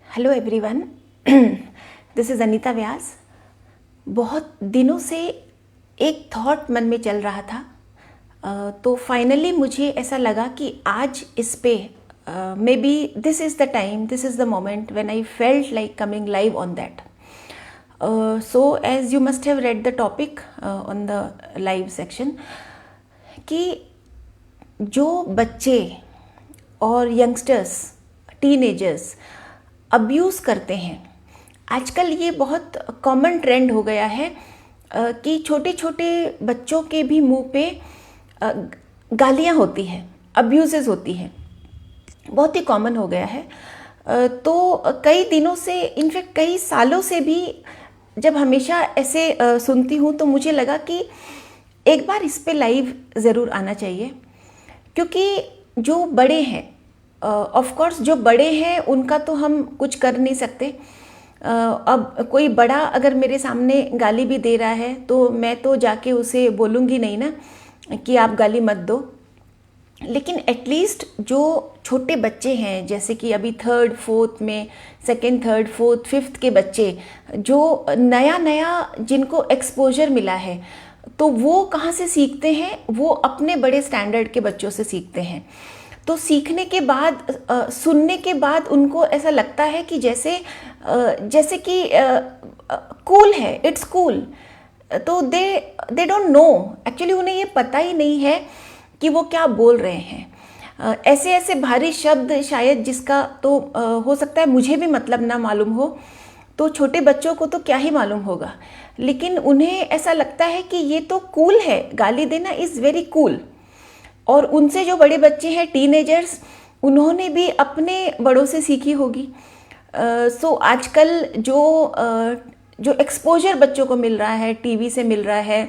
Hello everyone, this is Anita Vyas. बहुत दिनों से एक थॉट मन में चल रहा था, तो फाइनली मुझे ऐसा लगा कि आज इस पे may be this is the time, this is the moment when I felt like coming live on that. So as you must have read the topic on the live section कि जो बच्चे और यंगस्टर्स, टीनेजर्स अब्यूज़ करते हैं, आजकल ये बहुत common trend हो गया है कि छोटे छोटे बच्चों के भी मुंह पे गालियाँ होती हैं, अब्यूज़ेस होती हैं, बहुत ही कॉमन हो गया है. तो कई दिनों से, इनफैक्ट कई सालों से भी जब हमेशा ऐसे सुनती हूँ तो मुझे लगा कि एक बार इस पे लाइव ज़रूर आना चाहिए, क्योंकि जो बड़े हैं, ऑफ कोर्स जो बड़े हैं उनका तो हम कुछ कर नहीं सकते. अब कोई बड़ा अगर मेरे सामने गाली भी दे रहा है तो मैं तो जाके उसे बोलूँगी नहीं ना कि आप गाली मत दो. लेकिन एटलीस्ट जो छोटे बच्चे हैं, जैसे कि अभी थर्ड फोर्थ में, सेकेंड थर्ड फोर्थ फिफ्थ के बच्चे जो नया नया जिनको एक्सपोजर मिला है, तो वो कहाँ से सीखते हैं? वो अपने बड़े स्टैंडर्ड के बच्चों से सीखते हैं. तो सीखने के बाद, सुनने के बाद उनको ऐसा लगता है कि जैसे कि कूल है, इट्स कूल. तो दे डोंट नो, एक्चुअली उन्हें ये पता ही नहीं है कि वो क्या बोल रहे हैं. ऐसे ऐसे भारी शब्द शायद जिसका तो हो सकता है मुझे भी मतलब ना मालूम हो, तो छोटे बच्चों को तो क्या ही मालूम होगा. लेकिन उन्हें ऐसा लगता है कि ये तो कूल है, गाली देना इज़ वेरी कूल. और उनसे जो बड़े बच्चे हैं, टीनेजर्स, उन्होंने भी अपने बड़ों से सीखी होगी. सो आजकल जो एक्सपोजर बच्चों को मिल रहा है, टीवी से मिल रहा है,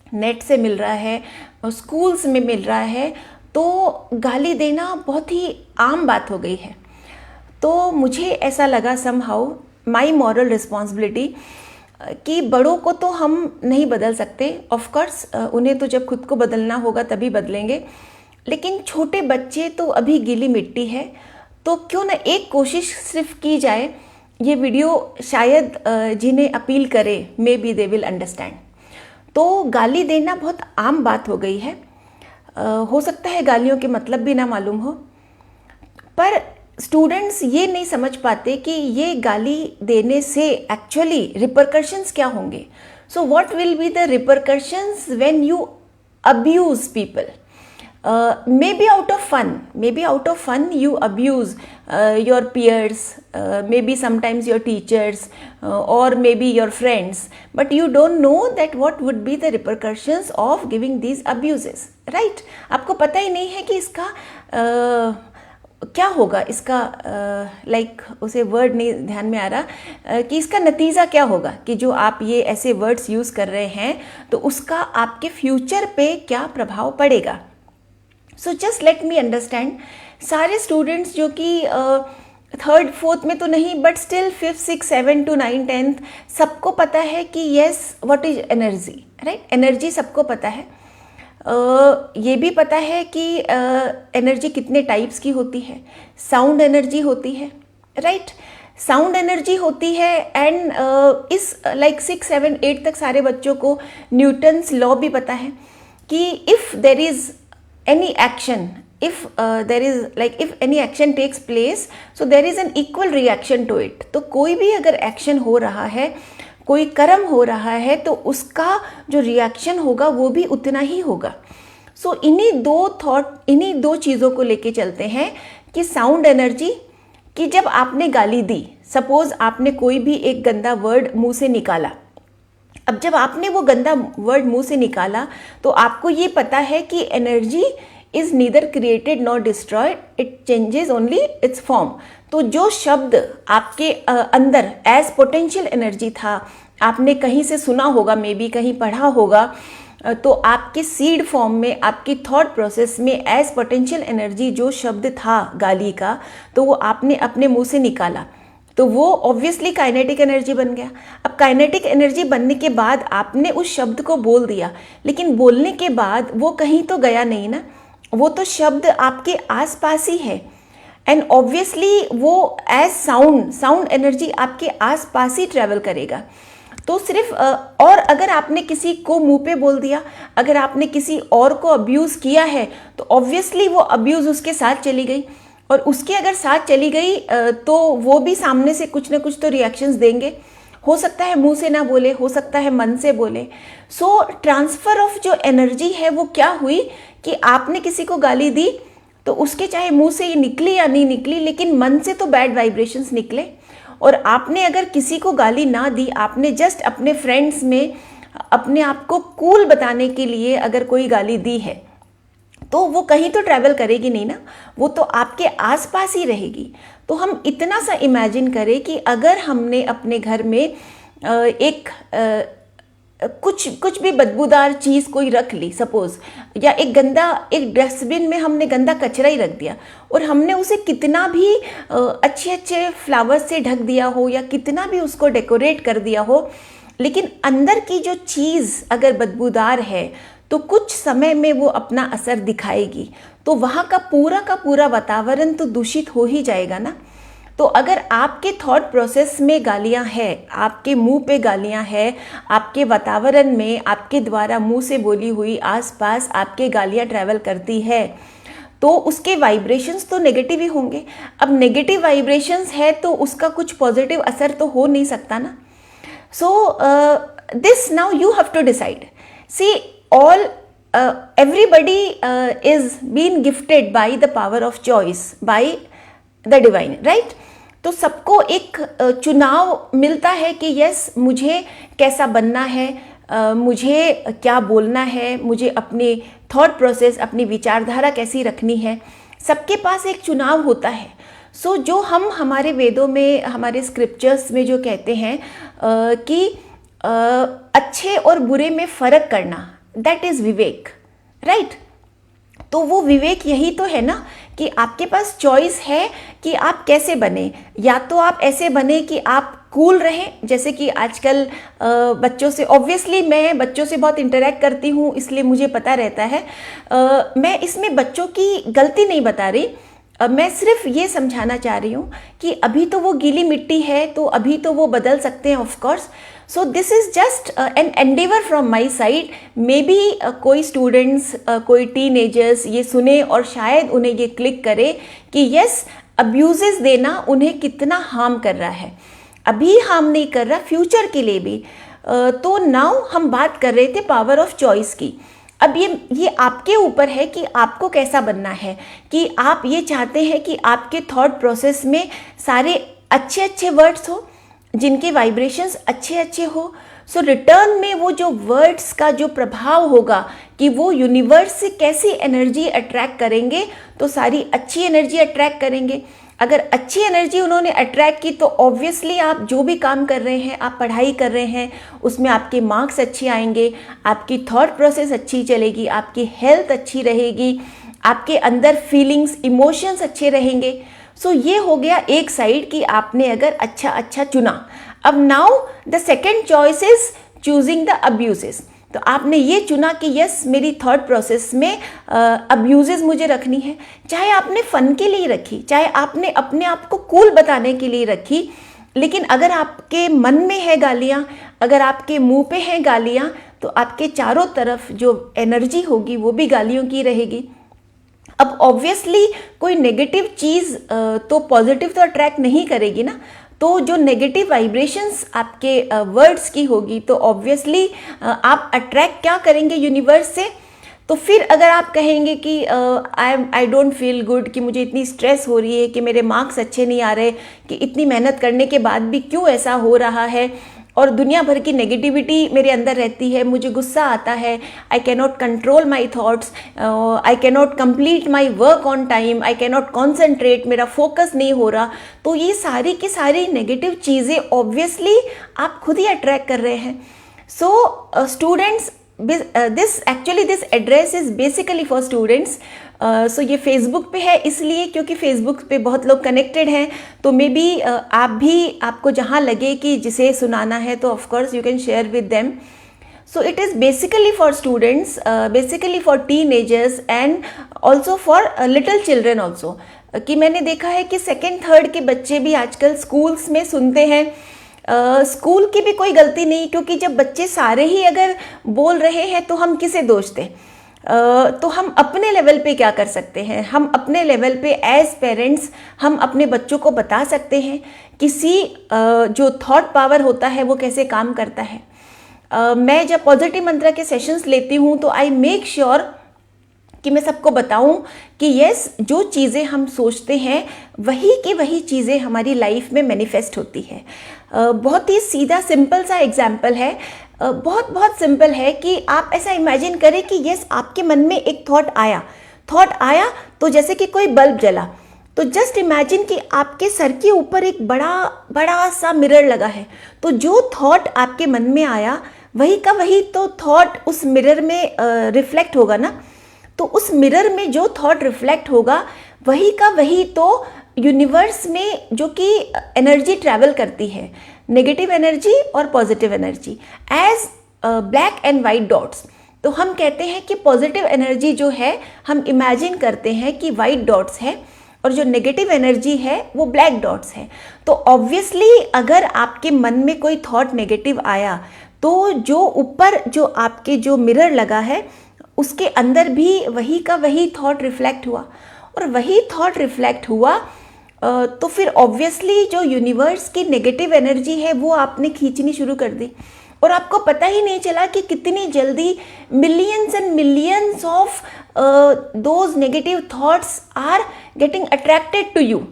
नेट से मिल रहा है, स्कूल्स में मिल रहा है, तो गाली देना बहुत ही आम बात हो गई है. तो मुझे ऐसा लगा समहाउ माई मॉरल रिस्पॉन्सिबिलिटी कि बड़ों को तो हम नहीं बदल सकते, ऑफ कोर्स उन्हें तो जब खुद को बदलना होगा तभी बदलेंगे. लेकिन छोटे बच्चे तो अभी गीली मिट्टी है, तो क्यों ना एक कोशिश सिर्फ की जाए. ये वीडियो शायद जिन्हें अपील करे, may be they will understand. तो गाली देना बहुत आम बात हो गई है. हो सकता है गालियों के मतलब भी ना मालूम हो, पर स्टूडेंट्स ये नहीं समझ पाते कि ये गाली देने से एक्चुअली रिपरकशंस क्या होंगे. So what will be the repercussions when you abuse people. Maybe out of fun you abuse your peers, maybe sometimes your teachers, or maybe your friends, but you don't know that what would be the repercussions of giving these abuses, right? आपको पता ही नहीं है कि इसका क्या होगा, इसका like उसे वर्ड नहीं ध्यान में आ रहा कि इसका नतीजा क्या होगा, कि जो आप ये ऐसे वर्ड्स यूज़ कर रहे हैं तो उसका आपके फ्यूचर पे क्या प्रभाव पड़ेगा. So just let me understand. सारे स्टूडेंट्स जो कि थर्ड फोर्थ में तो नहीं, but still fifth six seven to nine tenth, सबको पता है कि yes what is energy, right? Energy सबको पता है. ये भी पता है कि एनर्जी कितने टाइप्स की होती है. साउंड एनर्जी होती है, राइट? साउंड एनर्जी होती है. एंड इस लाइक 6, 7, 8 तक सारे बच्चों को न्यूटन्स लॉ भी पता है कि if there is any action, if any action takes place, so there is an equal reaction to it. तो कोई भी अगर एक्शन हो रहा है, कोई कर्म हो रहा है, तो उसका जो रिएक्शन होगा वो भी उतना ही होगा. सो इन्हीं दो चीज़ों को लेके चलते हैं कि साउंड एनर्जी, कि जब आपने गाली दी, सपोज आपने कोई भी एक गंदा वर्ड मुंह से निकाला. अब जब आपने वो गंदा वर्ड मुंह से निकाला तो आपको ये पता है कि energy is neither created nor destroyed, it changes only it's form. तो जो शब्द आपके अंदर एज पोटेंशियल एनर्जी था, आपने कहीं से सुना होगा, मे बी कहीं पढ़ा होगा, तो आपके सीड फॉर्म में, आपकी थॉट प्रोसेस में एज पोटेंशियल एनर्जी जो शब्द था गाली का, तो वो आपने अपने मुंह से निकाला, तो वो ऑब्वियसली काइनेटिक एनर्जी बन गया. अब काइनेटिक एनर्जी बनने के बाद आपने उस शब्द को बोल दिया, लेकिन बोलने के बाद वो कहीं तो गया नहीं ना, वो तो शब्द आपके आसपास ही है. एंड ऑब्वियसली वो एज साउंड एनर्जी आपके आसपास ही ट्रैवल करेगा। तो सिर्फ और अगर आपने किसी को मुंह पे बोल दिया, अगर आपने किसी और को अब्यूज़ किया है, तो ऑब्वियसली वो अब्यूज़ उसके साथ चली गई, और उसके अगर साथ चली गई तो वो भी सामने से कुछ ना कुछ तो रिएक्शंस देंगे। हो सकता है मुंह से ना बोले, हो सकता है मन से बोले। सो ट्रांसफ़र ऑफ जो एनर्जी है वो क्या हुई कि आपने किसी को गाली दी तो उसके चाहे मुंह से ये निकली या नहीं निकली, लेकिन मन से तो बैड वाइब्रेशंस निकले। और आपने अगर किसी को गाली ना दी, आपने जस्ट अपने फ्रेंड्स में अपने आप को कूल बताने के लिए अगर कोई गाली दी है, तो वो कहीं तो ट्रैवल करेगी नहीं ना, वो तो आपके आसपास ही रहेगी। तो हम इतना सा इमेजिन करें कि अगर हमने अपने घर में एक कुछ भी बदबूदार चीज़ कोई रख ली सपोज, या एक डस्टबिन में हमने गंदा कचरा ही रख दिया, और हमने उसे कितना भी अच्छे अच्छे फ्लावर्स से ढक दिया हो या कितना भी उसको डेकोरेट कर दिया हो, लेकिन अंदर की जो चीज़ अगर बदबूदार है तो कुछ समय में वो अपना असर दिखाएगी। तो वहाँ का पूरा वातावरण तो दूषित हो ही जाएगा ना। तो अगर आपके थॉट प्रोसेस में गालियाँ हैं, आपके मुंह पे गालियाँ हैं, आपके वातावरण में आपके द्वारा मुंह से बोली हुई आसपास आपके गालियाँ ट्रैवल करती है, तो उसके वाइब्रेशंस तो नेगेटिव ही होंगे। अब नेगेटिव वाइब्रेशंस है तो उसका कुछ पॉजिटिव असर तो हो नहीं सकता ना। So this now you have to decide. See everybody is being gifted by the power of choice by the divine, right? तो सबको एक चुनाव मिलता है कि यस मुझे कैसा बनना है, मुझे क्या बोलना है, मुझे अपनी थॉट प्रोसेस, अपनी विचारधारा कैसी रखनी है। सबके पास एक चुनाव होता है। सो जो हम हमारे वेदों में, हमारे स्क्रिप्चर्स में जो कहते हैं कि अच्छे और बुरे में फ़र्क करना, दैट इज़ विवेक, राइट? तो वो विवेक यही तो है ना कि आपके पास चॉइस है कि आप कैसे बने। या तो आप ऐसे बने कि आप कूल रहें, जैसे कि आजकल बच्चों से, ऑब्वियसली मैं बच्चों से बहुत इंटरेक्ट करती हूँ इसलिए मुझे पता रहता है। मैं इसमें बच्चों की गलती नहीं बता रही, मैं सिर्फ ये समझाना चाह रही हूँ कि अभी तो वो गीली मिट्टी है, तो अभी तो वो बदल सकते हैं of course. So this is just an Endeavour from my side. May be कोई स्टूडेंट्स, कोई टीनेजर्स ये सुने और शायद उन्हें ये क्लिक करे कि यस, अब्यूजेस देना उन्हें कितना हार्म कर रहा है। अभी हार्म नहीं कर रहा, फ्यूचर के लिए भी। तो नाउ हम बात कर रहे थे पावर ऑफ चॉइस की। अब ये आपके ऊपर है कि आपको कैसा बनना है, कि आप ये चाहते हैं कि आपके थॉट प्रोसेस में सारे अच्छे अच्छे वर्ड्स हो, जिनके वाइब्रेशंस अच्छे अच्छे हो। सो रिटर्न में वो जो वर्ड्स का जो प्रभाव होगा कि वो यूनिवर्स से कैसी एनर्जी अट्रैक्ट करेंगे, तो सारी अच्छी एनर्जी अट्रैक्ट करेंगे। अगर अच्छी एनर्जी उन्होंने अट्रैक्ट की तो ऑब्वियसली आप जो भी काम कर रहे हैं, आप पढ़ाई कर रहे हैं, उसमें आपके मार्क्स अच्छे आएंगे, आपकी थॉट प्रोसेस अच्छी चलेगी, आपकी हेल्थ अच्छी रहेगी, आपके अंदर फीलिंग्स, इमोशंस अच्छे रहेंगे। सो ये हो गया एक साइड कि आपने अगर अच्छा चुना। अब now the second choice is choosing the abuses. तो आपने ये चुना कि यस, मेरी थॉट प्रोसेस में अब्यूजेस मुझे रखनी है, चाहे आपने फ़न के लिए रखी, चाहे आपने अपने आप को कूल बताने के लिए रखी, लेकिन अगर आपके मन में है गालियाँ, अगर आपके मुंह पे हैं गालियाँ, तो आपके चारों तरफ जो एनर्जी होगी वो भी गालियों की रहेगी। अब ऑब्वियसली कोई नेगेटिव चीज़ तो पॉजिटिव तो अट्रैक्ट नहीं करेगी ना। तो जो नेगेटिव वाइब्रेशंस आपके वर्ड्स की होगी, तो ऑब्वियसली आप अट्रैक्ट क्या करेंगे यूनिवर्स से। तो फिर अगर आप कहेंगे कि आई डोंट फील गुड, कि मुझे इतनी स्ट्रेस हो रही है, कि मेरे मार्क्स अच्छे नहीं आ रहे, कि इतनी मेहनत करने के बाद भी क्यों ऐसा हो रहा है, और दुनिया भर की नेगेटिविटी मेरे अंदर रहती है, मुझे गुस्सा आता है, I can not control my thoughts, I can not complete my work on time, I can not concentrate, मेरा फोकस नहीं हो रहा। तो ये सारी की सारी नेगेटिव चीज़ें ऑब्वियसली आप खुद ही अट्रैक्ट कर रहे हैं। So students, this address is basically for students. So ये फेसबुक पे है इसलिए क्योंकि फेसबुक पे बहुत लोग कनेक्टेड हैं, तो मे बी आपको जहाँ लगे कि जिसे सुनाना है तो of course you can share with them. So it is basically for students, basically for teenagers and also for little children also. कि मैंने देखा है कि सेकेंड थर्ड के बच्चे भी आजकल स्कूल्स में सुनते हैं। स्कूल की भी कोई गलती नहीं, क्योंकि जब बच्चे सारे ही अगर बोल रहे हैं तो हम किसे दोष दें। तो हम अपने लेवल पे क्या कर सकते हैं, हम अपने लेवल पे एज पेरेंट्स हम अपने बच्चों को बता सकते हैं किसी जो थॉट पावर होता है वो कैसे काम करता है। मैं जब पॉजिटिव मंत्रा के सेशंस लेती हूँ तो आई मेक श्योर कि मैं सबको बताऊं कि यस, जो चीज़ें हम सोचते हैं वही की वही चीज़ें हमारी लाइफ में मैनिफेस्ट होती है। बहुत ही सीधा सिंपल सा एग्जाम्पल है, बहुत बहुत सिंपल है कि आप ऐसा इमेजिन करें कि यस, आपके मन में एक थॉट आया तो जैसे कि कोई बल्ब जला, तो जस्ट इमेजिन कि आपके सर के ऊपर एक बड़ा सा मिरर लगा है। तो जो थॉट आपके मन में आया वही का वही तो थॉट उस मिरर में रिफ्लेक्ट होगा ना। तो उस मिरर में जो थॉट रिफ्लेक्ट होगा वही का वही तो यूनिवर्स में जो कि एनर्जी ट्रैवल करती है, नेगेटिव एनर्जी और positive energy as black and white dots. तो हम कहते हैं कि पॉजिटिव एनर्जी जो है हम इमेजिन करते हैं कि वाइट डॉट्स है, और जो नेगेटिव एनर्जी है वो ब्लैक डॉट्स है। तो ऑब्वियसली अगर आपके मन में कोई थॉट नेगेटिव आया तो जो ऊपर जो आपके जो मिरर लगा है उसके अंदर भी वही का वही थॉट रिफ्लेक्ट हुआ, और वही थॉट रिफ्लेक्ट हुआ तो फिर ऑब्वियसली जो यूनिवर्स की नेगेटिव एनर्जी है वो आपने खींचनी शुरू कर दी, और आपको पता ही नहीं चला कि कितनी जल्दी millions and millions of those negative thoughts are getting attracted to you.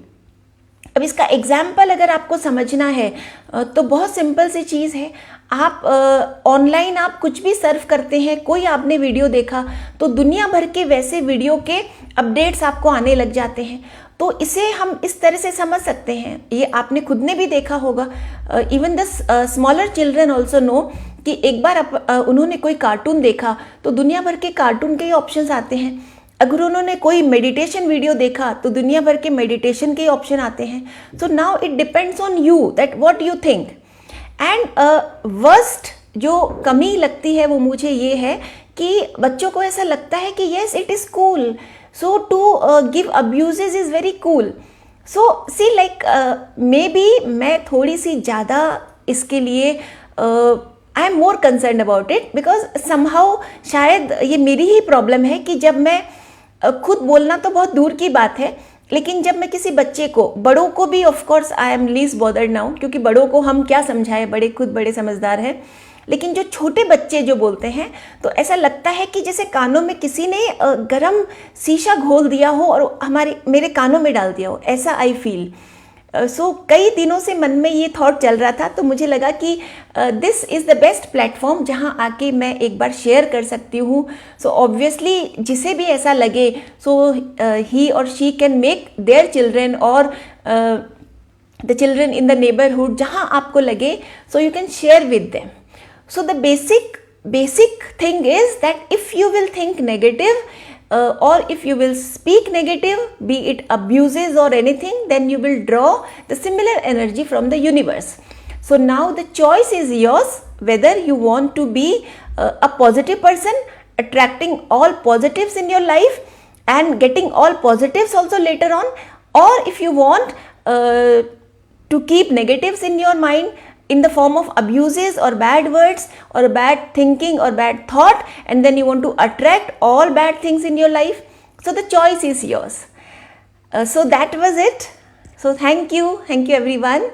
अब इसका एग्जाम्पल अगर आपको समझना है तो बहुत सिंपल सी चीज़ है। आप ऑनलाइन आप कुछ भी सर्व करते हैं, कोई आपने वीडियो देखा तो दुनिया भर के वैसे वीडियो के अपडेट्स आपको आने लग जाते हैं। तो इसे हम इस तरह से समझ सकते हैं, ये आपने खुद ने भी देखा होगा, even the smaller children also know कि एक बार उन्होंने कोई कार्टून देखा तो दुनिया भर के कार्टून के ही ऑप्शंस आते हैं। अगर उन्होंने कोई मेडिटेशन वीडियो देखा तो दुनिया भर के मेडिटेशन के ऑप्शन आते हैं। So now it depends on you that what you think. And worst जो कमी लगती है वो मुझे ये है कि बच्चों को ऐसा लगता है कि yes it is cool, so to give abuses is very cool. So see like maybe मैं थोड़ी सी ज़्यादा इसके लिए I am more concern about it, because somehow शायद ये मेरी ही प्रॉब्लम है कि जब मैं खुद बोलना तो बहुत दूर की बात है, लेकिन जब मैं किसी बच्चे को, बड़ों को भी of course I am least bothered now, क्योंकि बड़ों को हम क्या समझाएं, बड़े खुद बड़े समझदार हैं, लेकिन जो छोटे बच्चे जो बोलते हैं तो ऐसा लगता है कि जैसे कानों में किसी ने गरम शीशा घोल दिया हो और मेरे कानों में डाल दिया हो, ऐसा आई फील। सो कई दिनों से मन में ये थॉट चल रहा था, तो मुझे लगा कि this is the best platform जहाँ आके मैं एक बार शेयर कर सकती हूँ। सो ऑब्वियसली जिसे भी ऐसा लगे सो ही और she can make their children और the children in the neighbourhood, जहाँ आपको लगे so you can share with them. So the basic thing is that if you will think negative or if you will speak negative, be it abuses or anything, then you will draw the similar energy from the universe. So now the choice is yours, whether you want to be a positive person, attracting all positives in your life and getting all positives also later on, or if you want to keep negatives in your mind in the form of abuses or bad words or bad thinking or bad thought, and then you want to attract all bad things in your life. So the choice is yours. So that was it. So thank you everyone.